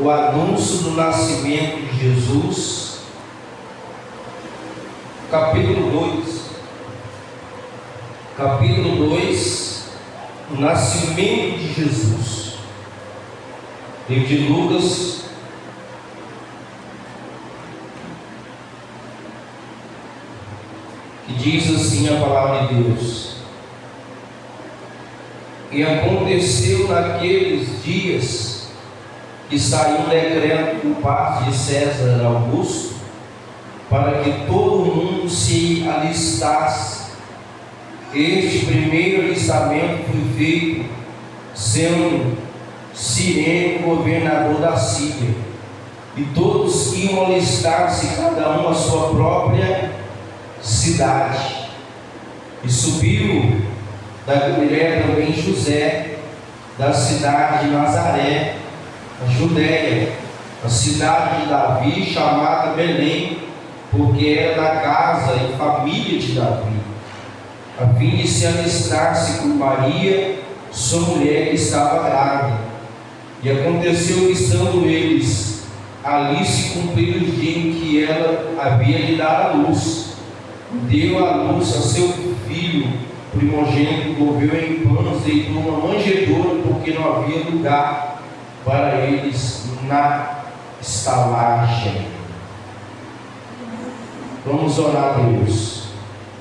o anúncio do nascimento de Jesus, capítulo 2. Capítulo 2, o nascimento de Jesus. Livro de Lucas, que diz assim a palavra de Deus: e aconteceu naqueles dias que saiu um decreto por parte de César Augusto, para que todo mundo se alistasse. Este primeiro alistamento foi feito sendo Cirene governador da Síria, e todos iam alistar-se, cada um a sua própria cidade. E subiu da Galiléia também José, da cidade de Nazaré, a Judéia, a cidade de Davi, chamada Belém, porque era da casa e família de Davi, a fim de se alistar-se com Maria, sua mulher, que estava grávida. E aconteceu que, estando eles ali, se cumpriu o dia em que ela havia lhe dado a luz. Deu a luz a seu filho primogênito, moveu em panos, deitou uma manjedoura, porque não havia lugar para eles na estalagem. Vamos orar a Deus.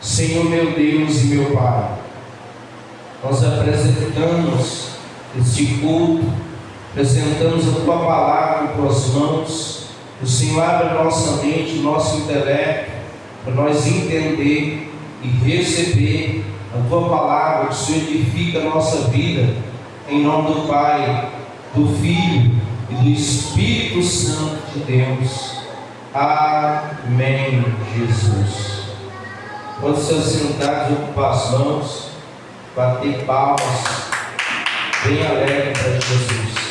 Senhor meu Deus e meu Pai, nós apresentamos este culto, apresentamos a Tua palavra em Tuas mãos. O Senhor abre a nossa mente, o nosso intelecto, para nós entender e receber a Tua palavra, que o Senhor edifica a nossa vida, em nome do Pai, do Filho e do Espírito Santo de Deus. Amém, Jesus. Quando se sentar, ocupar as mãos, bater palmas, bem alegre para Jesus.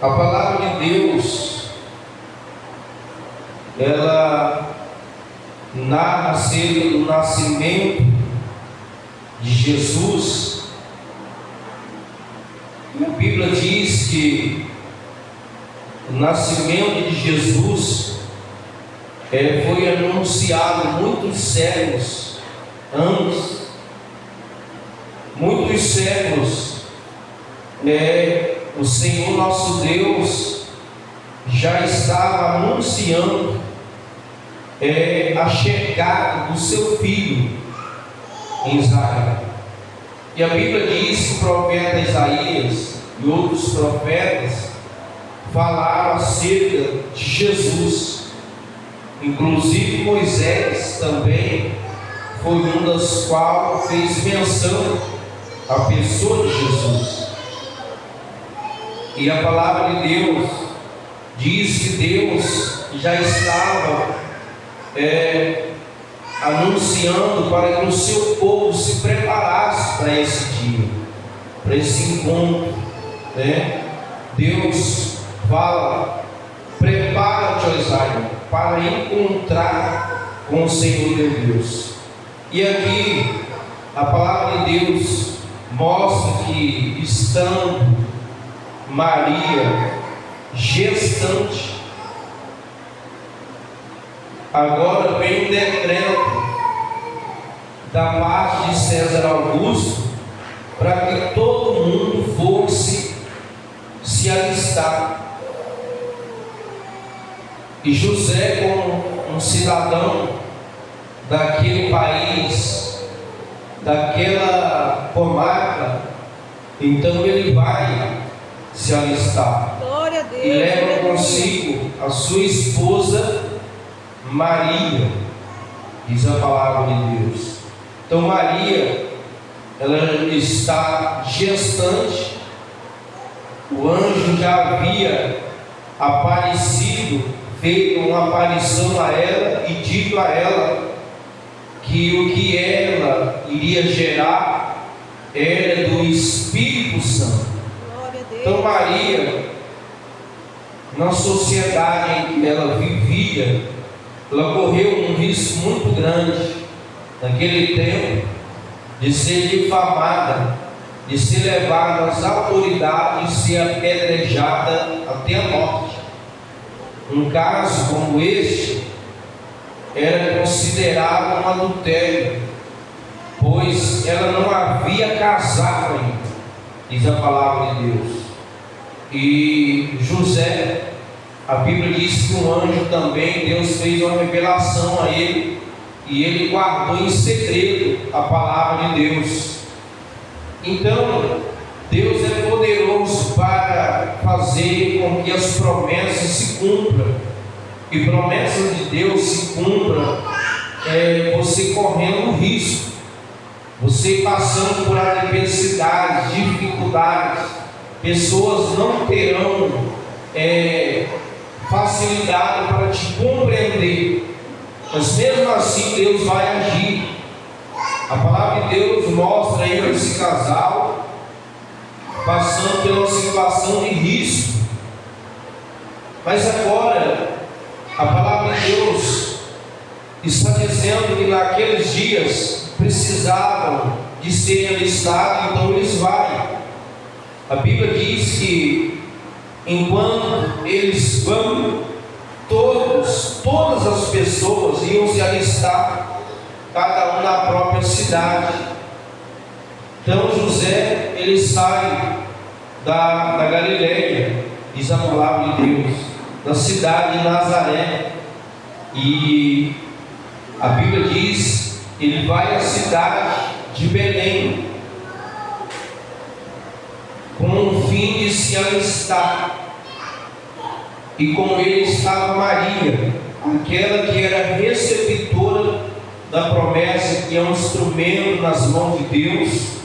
A palavra de Deus, ela narra acerca do nascimento de Jesus. E a Bíblia diz que o nascimento de Jesus foi anunciado muitos séculos antes. Muitos séculos o Senhor nosso Deus já estava anunciando a chegada do seu Filho em Israel. E a Bíblia diz que o profeta Isaías e outros profetas falaram acerca de Jesus. Inclusive Moisés também foi um dos quais fez menção à pessoa de Jesus. E a palavra de Deus diz que Deus já estava anunciando para que o seu povo se preparasse para esse dia, para esse encontro, Deus fala: prepara-te, ó Israel, para encontrar com o Senhor teu Deus. E aqui a palavra de Deus mostra que, estando Maria gestante, agora vem um decreto da parte de César Augusto para que todo mundo fosse se alistar. E José, como um cidadão daquele país, daquela comarca, então ele vai se alistar. Glória a Deus, e leva consigo a sua esposa Maria, diz a palavra de Deus. Então Maria, ela está gestante. O anjo já havia aparecido, feito uma aparição a ela e dito a ela que o que ela iria gerar era do Espírito Santo. Então Maria, na sociedade em que ela vivia, ela correu um risco muito grande naquele tempo de ser difamada, de ser levada às autoridades, de ser apedrejada até a morte. Um caso como este era considerado um adultério, pois ela não havia casado ainda, diz a palavra de Deus. E José, a Bíblia diz que um anjo também, Deus fez uma revelação a ele, e ele guardou em segredo a palavra de Deus. Então, Deus é poderoso para fazer com que as promessas se cumpram, e promessas de Deus se cumpram, você correndo risco, você passando por adversidades, dificuldades. Pessoas não terão facilidade para te compreender, mas mesmo assim Deus vai agir. A palavra de Deus mostra aí esse casal passando pela situação de risco, mas agora a palavra de Deus está dizendo que naqueles dias precisavam de serem alistados, então eles vão. A Bíblia diz que enquanto eles vão, todas as pessoas iam se alistar, cada um na própria cidade. Então José, ele sai da Galileia, diz a palavra de Deus, da cidade de Nazaré, e a Bíblia diz, ele vai à cidade de Belém, com o fim de se alistar, e com ele estava Maria, aquela que era receptora da promessa, que é um instrumento nas mãos de Deus,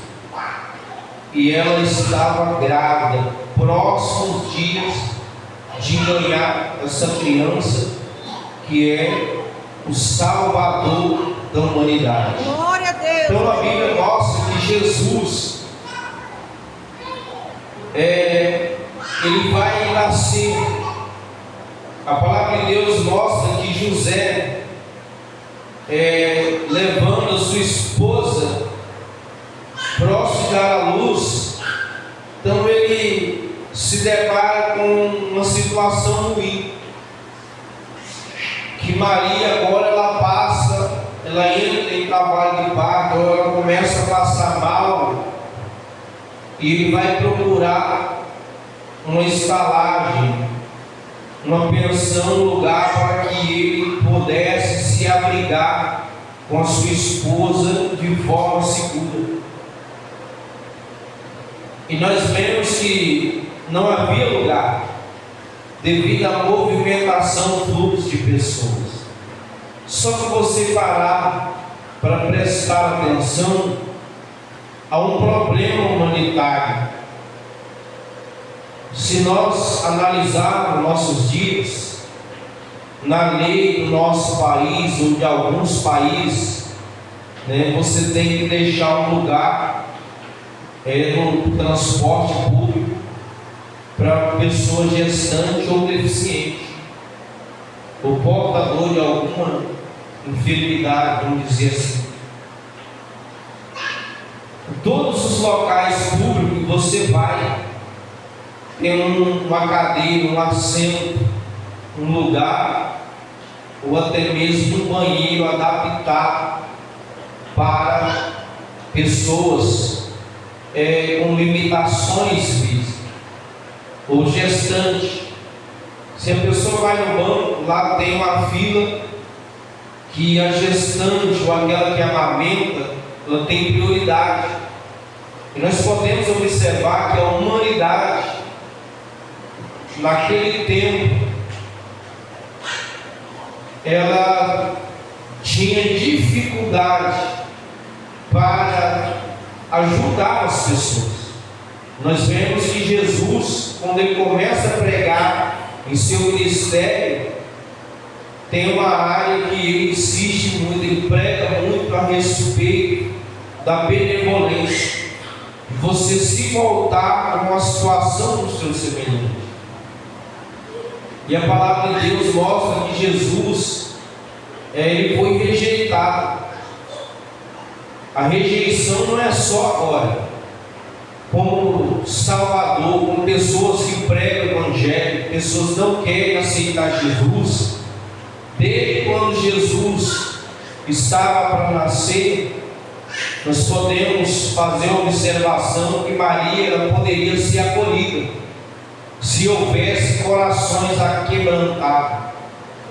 e ela estava grávida, próximos dias de ganhar essa criança, que é o Salvador da humanidade. Glória a Deus. Então a Bíblia mostra que Jesus, ele vai nascer. A palavra de Deus mostra que José, levando a sua esposa, próximo de dar à luz, então ele se depara com uma situação ruim, que Maria agora ela entra em trabalho de parto, ela começa a passar mal, e ele vai procurar uma estalagem, uma pensão, um lugar para que ele pudesse se abrigar com a sua esposa de forma segura. E nós vemos que não havia lugar, devido à movimentação, fluxo de pessoas. Só que você parar para prestar atenção a um problema humanitário. Se nós analisarmos nossos dias, na lei do nosso país ou de alguns países, você tem que deixar um lugar no transporte público para pessoa gestante ou deficiente, ou portador de alguma enfermidade, vamos dizer assim. Em todos os locais públicos que você vai, tem uma cadeira, um assento, um lugar, ou até mesmo um banheiro adaptado para pessoas com limitações físicas, ou gestante. Se a pessoa vai no banco, lá tem uma fila que a gestante ou aquela que amamenta, ela tem prioridade. E nós podemos observar que a humanidade, naquele tempo, ela tinha dificuldade para ajudar as pessoas. Nós vemos que Jesus, quando ele começa a pregar em seu ministério, tem uma área que ele insiste muito, ele prega muito a respeito da benevolência, você se voltar a uma situação do seu semelhante. E a palavra de Deus mostra que Jesus, ele foi rejeitado. A rejeição não é só agora, como Salvador, como pessoas que pregam o Evangelho, pessoas não querem aceitar Jesus. Desde quando Jesus estava para nascer, nós podemos fazer uma observação que Maria ela poderia ser acolhida, se houvesse corações aquebrantados.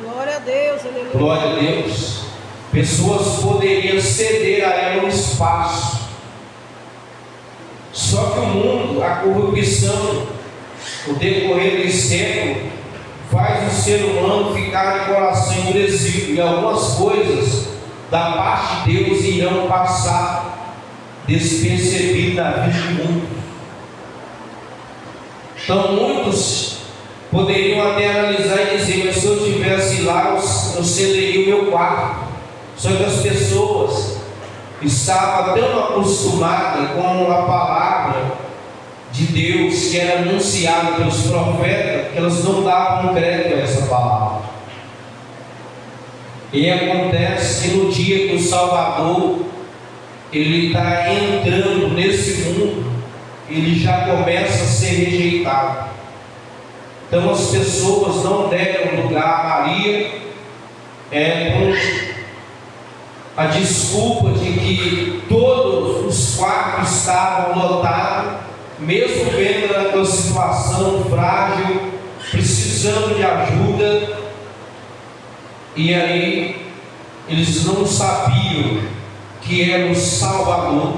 Glória a Deus, aleluia. Glória a Deus. Pessoas poderiam ceder a ela um espaço. Só que o mundo, a corrupção, o decorrer do século, faz o ser humano ficar de coração endurecido, e algumas coisas da parte de Deus irão passar despercebidas na vida do mundo. Então muitos poderiam até analisar e dizer: mas se eu estivesse lá, eu cederia o meu quarto. Só que as pessoas estavam tão acostumadas com a palavra de Deus que era anunciada pelos profetas, que elas não davam crédito a essa palavra. E acontece que no dia que o Salvador ele está entrando nesse mundo, ele já começa a ser rejeitado. Então as pessoas não deram lugar a Maria com a desculpa de que todos os quartos estavam lotados, mesmo vendo aquela situação frágil, precisando de ajuda. E aí eles não sabiam que era o Salvador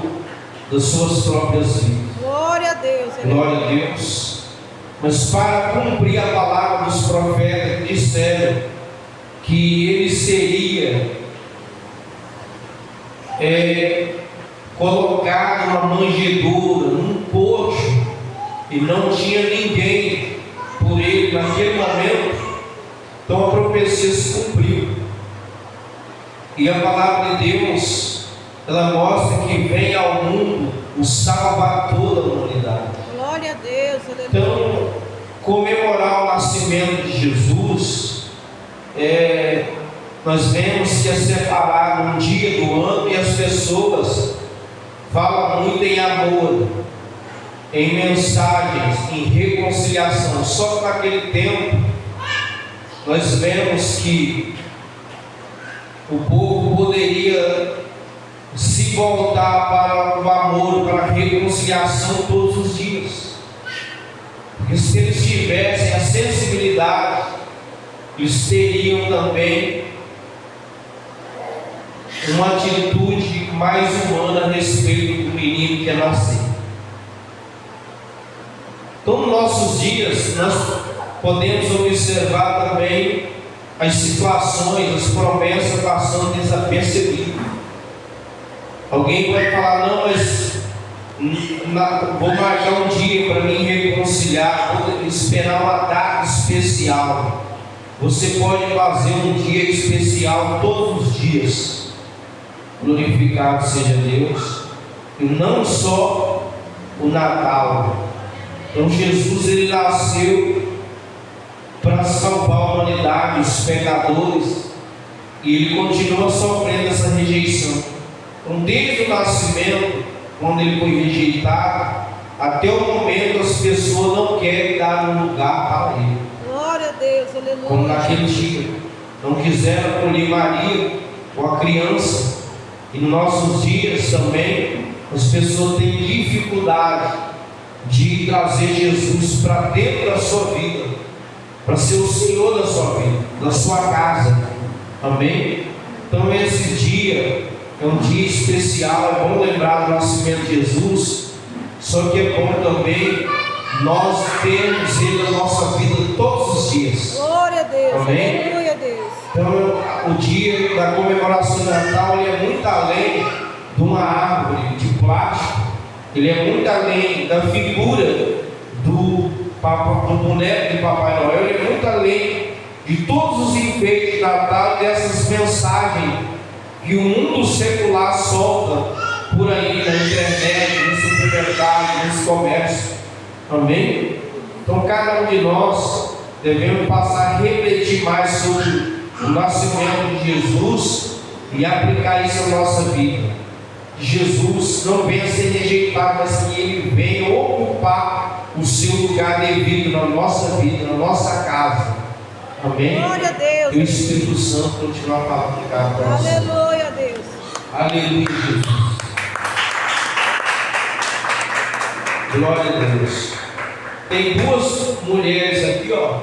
das suas próprias vidas. Glória a Deus. Glória a Deus. Mas para cumprir a palavra dos profetas que disseram que ele seria colocado numa manjedoura, num poço, e não tinha ninguém por ele naquele momento, então a profecia se cumpriu. E a palavra de Deus, ela mostra que vem ao mundo o Salvador da humanidade. Glória a Deus, aleluia. Então, comemorar o nascimento de Jesus, nós vemos que é separado um dia do ano, e as pessoas falam muito em amor, em mensagens, em reconciliação. Só que naquele tempo nós vemos que o povo poderia se voltar para o amor, para a reconciliação todos os dias. Porque se eles tivessem a sensibilidade, eles teriam também uma atitude mais humana a respeito do menino que é nascido. Então, nos nossos dias, nós podemos observar também as situações, as promessas passando desapercebidas. Alguém vai falar: não, mas vou marcar um dia para me reconciliar, vou esperar uma data especial. Você pode fazer um dia especial todos os dias. Glorificado seja Deus. E não só o Natal. Então Jesus ele nasceu para salvar a humanidade, os pecadores, e ele continua sofrendo essa rejeição. Então, desde o nascimento, quando ele foi rejeitado, até o momento as pessoas não querem dar um lugar para ele. Glória a Deus, aleluia. Como naquele dia, não quiseram acolher Maria ou a criança. E nos nossos dias também, as pessoas têm dificuldade de trazer Jesus para dentro da sua vida, para ser o Senhor da sua vida, da sua casa. Amém? Então esse dia é um dia especial. É bom lembrar do nascimento de Jesus, só que é bom também nós termos ele na nossa vida todos os dias. Glória a Deus. Amém? Aleluia a Deus. Então o dia da comemoração do Natal ele é muito além de uma árvore de plástico. Ele é muito além da figura do boneco de Papai Noel. Ele é muito além de todos os enfeites de Natal, dessas mensagens que o mundo secular solta por aí na internet, no supermercado, nos comércios. Amém? Então cada um de nós devemos passar a refletir mais sobre o nascimento de Jesus e aplicar isso na nossa vida. Jesus não venha ser rejeitado, mas que Ele venha ocupar o seu lugar devido na nossa vida, na nossa casa. Amém? Glória a Deus. E o Espírito Santo continua falando de cada nós. Aleluia a Deus. Aleluia, Jesus. Glória a Deus. Tem duas mulheres aqui, ó,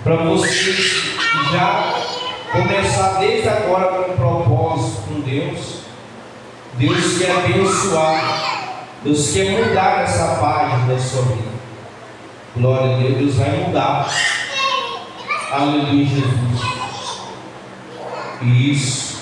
para vocês já começar desde agora com um propósito com Deus. Deus quer abençoar, Deus quer mudar essa página da sua vida. Glória a Deus, Deus vai mudar. Aleluia, Jesus. Isso.